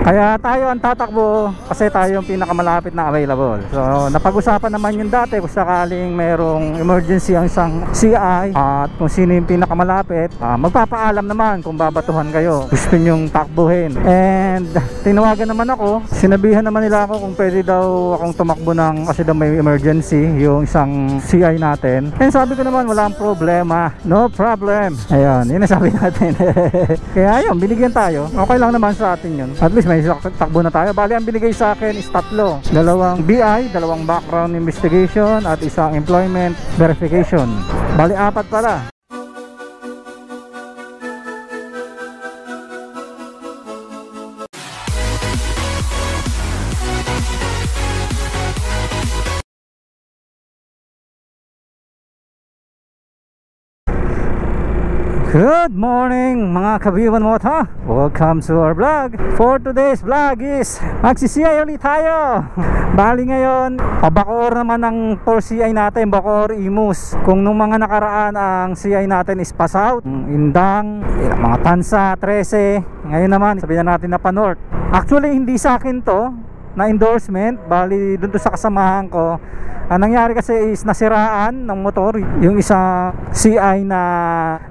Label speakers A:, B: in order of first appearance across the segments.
A: Kaya tayo ang tatakbo kasi tayo yung pinakamalapit na available. So napag-usapan naman yung dati kung sakaling merong emergency ang isang CI at kung sino yung pinakamalapit, magpapaalam naman kung babatuhan kayo, gusto nyong takbuhin. And tinawagan naman ako, sinabihan naman nila ako kung pwede daw akong tumakbo ng kasi daw may emergency yung isang CI natin. And sabi ko naman walang problema, no problem. Ayun, yun ang sabi natin. Kaya ayun, binigyan tayo. Okay lang naman sa atin yun. At least may takbo na tayo. Bali ang binigay sa akin is tatlo. Dalawang BI, dalawang background investigation at isang employment verification. Bali apat pala. Good morning mga kabiwan mo ha. Welcome to our vlog. For today's vlog is magsisiyay ulit tayo. Bali ngayon Bacoor naman ang 4 CI natin, Bacoor Imus. Kung nung mga nakaraan ang CI natin is Pass Out, Indang, mga Tansa, 13. Ngayon naman sabihin natin na Pa-North. Actually hindi sa akin to na endorsement, bali dun to sa kasamahan ko. Ang nangyari kasi is nasiraan ng motor yung isa CI na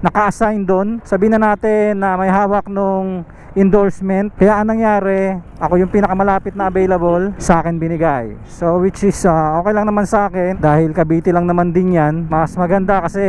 A: naka-assign doon. Sabihin na natin na may hawak nung endorsement. Kaya ang nangyari, ako yung pinakamalapit na available, sa akin binigay. So which is okay lang naman sa akin dahil Cavite lang naman din yan. Mas maganda kasi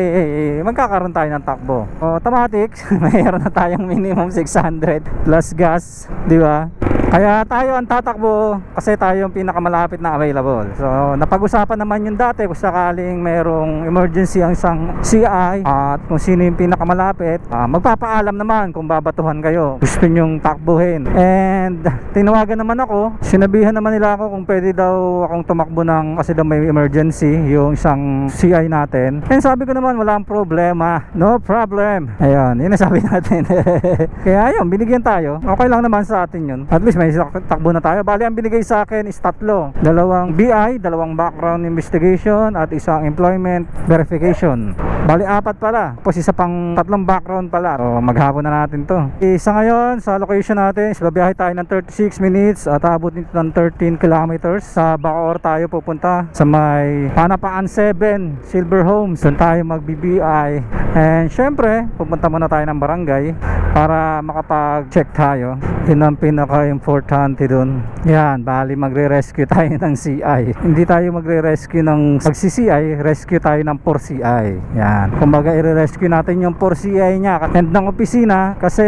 A: magkakaroon tayo ng takbo. Automatic, mayroon na tayong minimum 600 plus gas, di ba? Kaya tayo ang tatakbo kasi tayo yung pinakamalapit na available. So napag-usapan naman yung dati kung sakaling merong emergency ang isang CI at kung sino yung pinakamalapit, magpapaalam naman kung babatuhan kayo, gusto nyong takbuhin. And tinawagan naman ako, sinabihan naman nila ako kung pwede daw akong tumakbo ng kasi daw may emergency yung isang CI natin. And sabi ko naman walang problema, no problem. Ayun, yun ang sabi natin. Kaya ayun, binigyan tayo. Okay lang naman sa atin yun. At least may takbo na tayo. Bali ang binigay sa akin is tatlo. Dalawang BI, dalawang background investigation at isang employment verification. Bali apat pala. Tapos isa pang tatlong background pala. So maghapon na natin to. Isa ngayon sa location natin, babiyahe tayo ng 36 minutes at abot nito ng 13 kilometers. Sa Bacoor tayo pupunta sa may Panapaan 7 Silver Homes. Doon tayo mag-BBI. And syempre pupunta muna tayo ng barangay para makapag-check tayo. Yun ang pinaka-importante dun. Yan, bali magre-rescue tayo ng CI. Hindi tayo magre-rescue ng pag-CCI, rescue tayo ng 4CI. Yan, kumbaga i-rescue natin yung 4CI nya and ng opisina kasi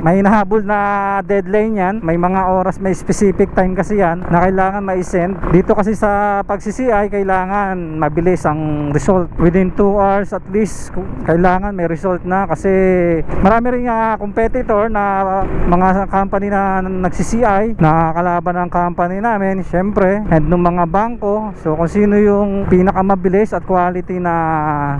A: may nahabol na deadline yan. May mga oras, may specific time kasi yan na kailangan ma-send. Dito kasi sa pag-CCI kailangan mabilis ang result. Within 2 hours at least kailangan may result na kasi marami rin competitor na mga company na nagsi-CI na kalaban ng company namin, syempre, and ng mga bangko. So kung sino yung pinakamabilis at quality na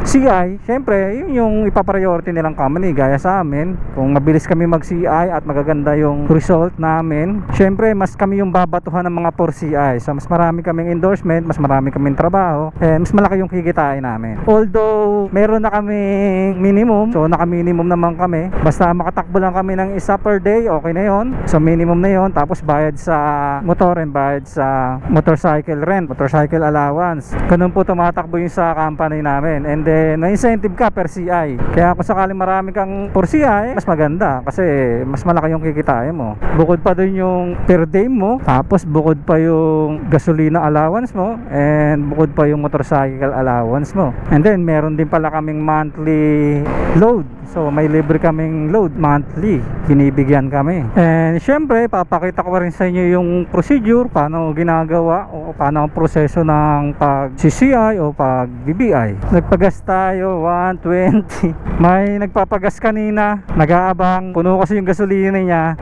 A: CI, syempre yun yung ipapriority nilang company. Gaya sa amin, kung mabilis kami mag-CI at magaganda yung result namin, syempre mas kami yung babatuhan ng mga 4CI. So mas marami kaming endorsement, mas marami kaming trabaho, and mas malaki yung kikitain namin. Although meron na kaming minimum, so naka-minimum naman kami, basta makatakbo lang kami ng isa per day, okay na yon. So minimum na yon. Tapos bayad sa motor and bayad sa motorcycle rent, motorcycle allowance. Ganun po tumatakbo yung sa company namin. And then may incentive ka per CI. Kaya kung sakaling marami kang per CI, mas maganda kasi mas malaki yung kikitain mo. Bukod pa dun yung per day mo, tapos bukod pa yung gasolina allowance mo, and bukod pa yung motorcycle allowance mo. And then meron din pala kaming monthly load. So may libre kaming load monthly, binibigyan kami. And syempre papakita ko rin sa inyo yung procedure, paano ginagawa o paano ang proseso ng pag-CCI o pag-BBI. Nagpagas tayo 120. May nagpapagas kanina, nag-aabang, puno kasi yung gasolina niya.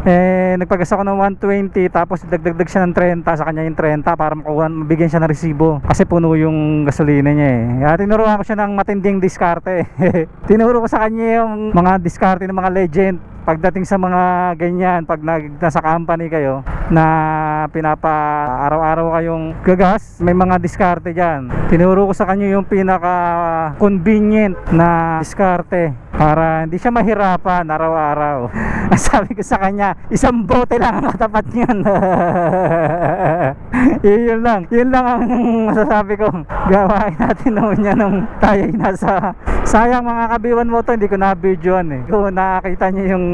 A: Nagpagas ako ng 120, tapos dagdag siya ng 30 sa kanya yung 30 para mabigyan siya ng resibo kasi puno yung gasolina niya Kaya tinuruan ko siya ng matinding diskarte. Tinuro ko sa kanya yung mga diskarte ng mga legend pagdating sa mga ganyan, pag nasa company kayo na pinapa araw-araw kayong gagas, may mga diskarte dyan. Tinuro ko sa kanya yung pinaka convenient na diskarte para hindi siya mahirapan araw-araw. Sabi ko sa kanya, isang bote lang ang katapat niyan. Yun lang ang masasabi ko. Gawain natin noon yan nung tayo nasa, sayang mga kabiwan mo to, hindi ko na-videoan eh. Kung nakakita niyo yung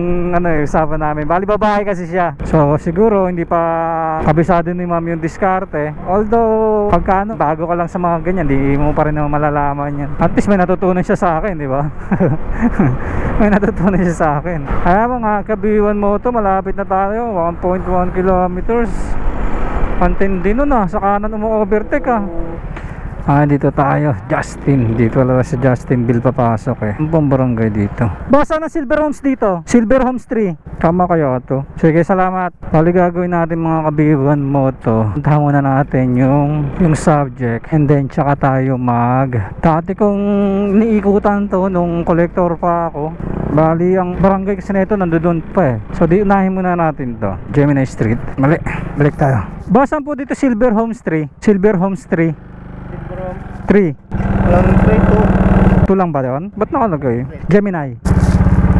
A: usapan namin, bali babae kasi siya, so siguro hindi pa kabisado ni ma'am yung diskarte. Although pagka bago ka lang sa mga ganyan, di mo pa rin naman malalaman yan. At least may natutunan siya sa akin, di ba? May natutunan siya sa akin. Kaya mga kabiwan mo to, malapit na tayo, 1.1 kilometers. Pantindi nun sa kanan umu-overtake dito tayo, Justin. Dito wala si Justinville papasok eh. Ang pang barangay dito. Basa ng Silver Homes dito, Silver Homes 3. Tama kayo to. Sige, salamat. Bali gagawin natin mga kabiwan mo to. Puntahan muna natin yung subject, and then tsaka tayo dati kong niikutan to nung collector pa ako. Bali ang barangay kasi nito nandoon pa eh. So di unahin muna natin to, Gemini Street. Mali, balik tayo. Basa po dito Silver Homes 3. Silver Homes 3. 3.
B: Walang 3, 2.
A: 2 lang ba yun? Ba't nakalagay? Gemini.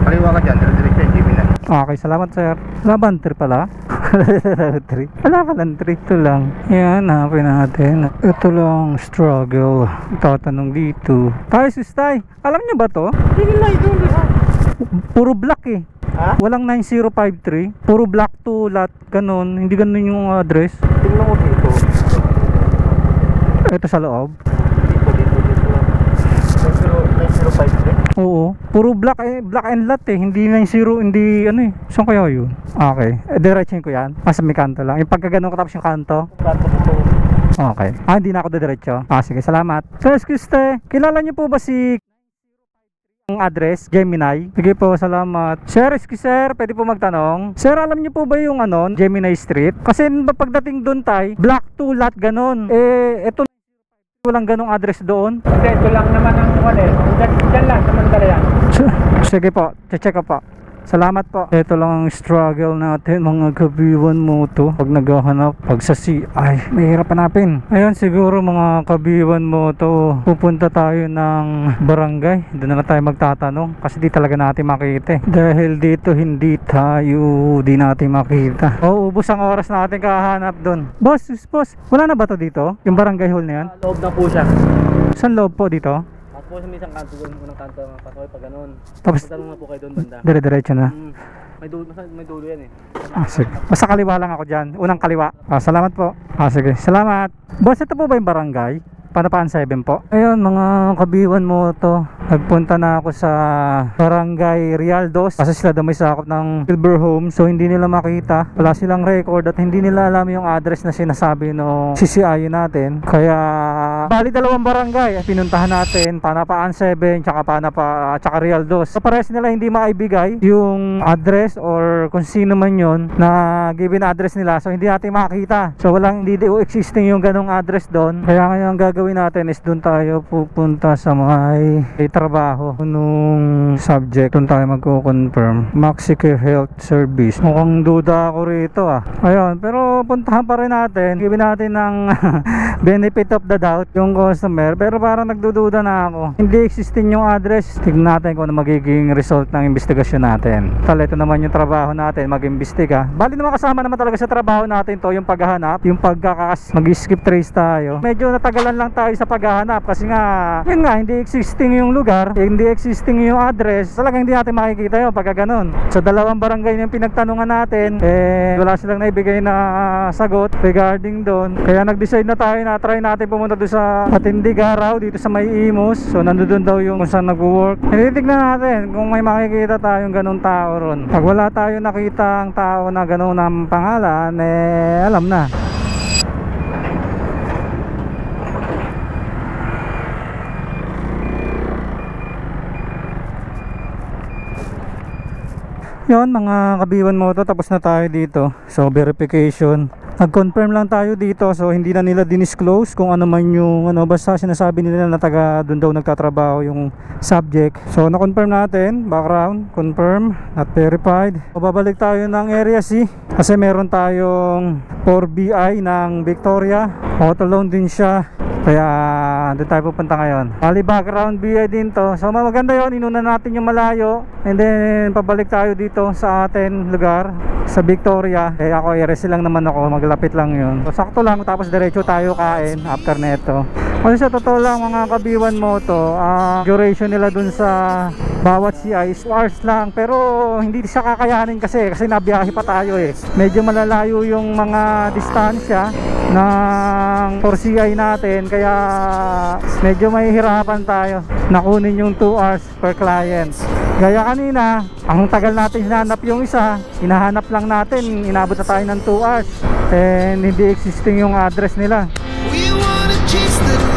B: Kaliwa ka dyan, direct yung Gemini.
A: Okay, salamat sir. Laban 3 pala. 3. Wala palang 3. Ito lang. Yan, hanapin natin. Ito lang, struggle. Tatanong dito. Tayo sistay, alam niyo ba to?
B: Hindi na ito.
A: Puro black eh.
B: Ha?
A: Walang 9053. Puro black to lot. Ganon. Hindi ganon yung address.
B: Tingnan mo dito.
A: Ito sa loob.
B: Dito. 9053.
A: Oo. Puro black and lot eh. Hindi 90, hindi ano eh. Saan kaya yun? Okay. Diretsuhin ko yan. Mas may kanto lang. Yung pagka ganun katapos yung kanto.
B: Kanto dito.
A: Okay. Hindi na ako diretso. Sige, salamat. Sir, excuse te. Kilala niyo po ba si ang address, Gemini? Sige po, salamat. Sir, excuse sir, pwede po magtanong. Sir, alam niyo po ba yung Gemini Street? Kasi pagdating doon tay, black to lot ganon. Ito walang ganong address doon.
B: Kasi ito lang naman ang dyan lang, samantala yan.
A: Sige po, check ko po. Salamat po. Ito lang ang struggle natin mga kabiwan mo to. Pag naghahanap, pag sa CI, mahirap hanapin. Ayun, siguro mga kabiwan mo to, pupunta tayo ng barangay. Doon na tayo magtatanong kasi di talaga natin makita eh. Dahil dito hindi natin makita. Ubos ang oras natin kahanap doon. Boss, wala na ba to dito? Yung barangay hall na yan?
B: Loob na po siya.
A: Saan loob po dito?
B: Po sa isang kanto doon, unang kanto pasok pag ganun.
A: Tapos
B: tanong na po kayo doon banda.
A: Dire-diretso na.
B: May dulo yan eh.
A: Sige. Basta kaliwa lang ako dyan. Unang kaliwa. Salamat po. Sige. Salamat. Boss, ito po ba yung barangay? Panapaan 7 po. Ayun mga kabiwan mo to. Nagpunta na ako sa Barangay Rialdos kasi sila daw may sakop ng Silver Home, so hindi nila makita. Wala silang record at hindi nila alam yung address na sinasabi no CCI natin. Kaya bali dalawang barangay pinuntahan natin, Panapaan 7 tsaka Rialdos. So parehas nila hindi maibigay yung address or kung sino man yon na given address nila, so hindi natin makita. So walang hindi existing yung ganong address doon. Kaya ngayon gagawin natin is doon tayo pupunta sa may trabaho nung subject. Doon tayo magko-confirm. Maxicare Health Service. Mukhang duda ako rito Ayun, pero puntahan pa rin natin. Gawin natin ng benefit of the doubt yung customer. Pero parang nagdududa na ako. Hindi existing yung address. Tignan natin kung ano magiging result ng investigasyon natin. Ito naman yung trabaho natin, mag-imbestiga. Bali naman kasama naman talaga sa trabaho natin to yung paghahanap, yung mag-skip trace tayo. Medyo natagalan lang tayo sa paghahanap kasi nga yun nga, hindi existing yung lugar, hindi existing yung address. Talagang hindi natin makikita yun pagka ganun. Sa dalawang barangay yung pinagtanungan natin, wala silang naibigay na sagot regarding doon. Kaya nag-decide na tayo na try natin pumunta doon sa Matindiguaraw dito sa May Imus. So nandoon daw yung kung saan nag-work. Titignan natin kung may makikita tayong ganung tao ron. Pag wala tayo nakita ang tao na ganun ang pangalan, alam na. Yon mga kabiwan mo to, tapos na tayo dito. So verification, Nag-confirm lang tayo dito, so hindi na nila dinisclose kung ano man yung ano, basta sinasabi nila na taga doon daw nagtatrabaho yung subject. So na-confirm natin, background, confirm, not verified. So, babalik tayo ng Area C kasi meron tayong 4BI ng Victoria. Auto loan din siya. Kaya doon tayo pupunta ngayon. Bali background BI din to. So maganda yun, inuna natin yung malayo. And then pabalik tayo dito sa atin lugar, sa Victoria. Eh ako RS lang naman ako, maglapit lang yun. So sakto lang, tapos diretso tayo kain after neto. Kasi sa totoo lang mga kabiwan mo to, duration nila dun sa bawat CI is 2 hours lang. Pero hindi siya kakayanin kasi nabiyahe pa tayo eh. Medyo malalayo yung mga distansya ng 4CI natin, kaya medyo mahihirapan tayo nakunin yung 2 hours per client. Gaya kanina, ang tagal natin hinahanap yung isa, hinahanap lang natin, inabot na tayo ng 2 hours and hindi existing yung address nila.
C: We wanna chase the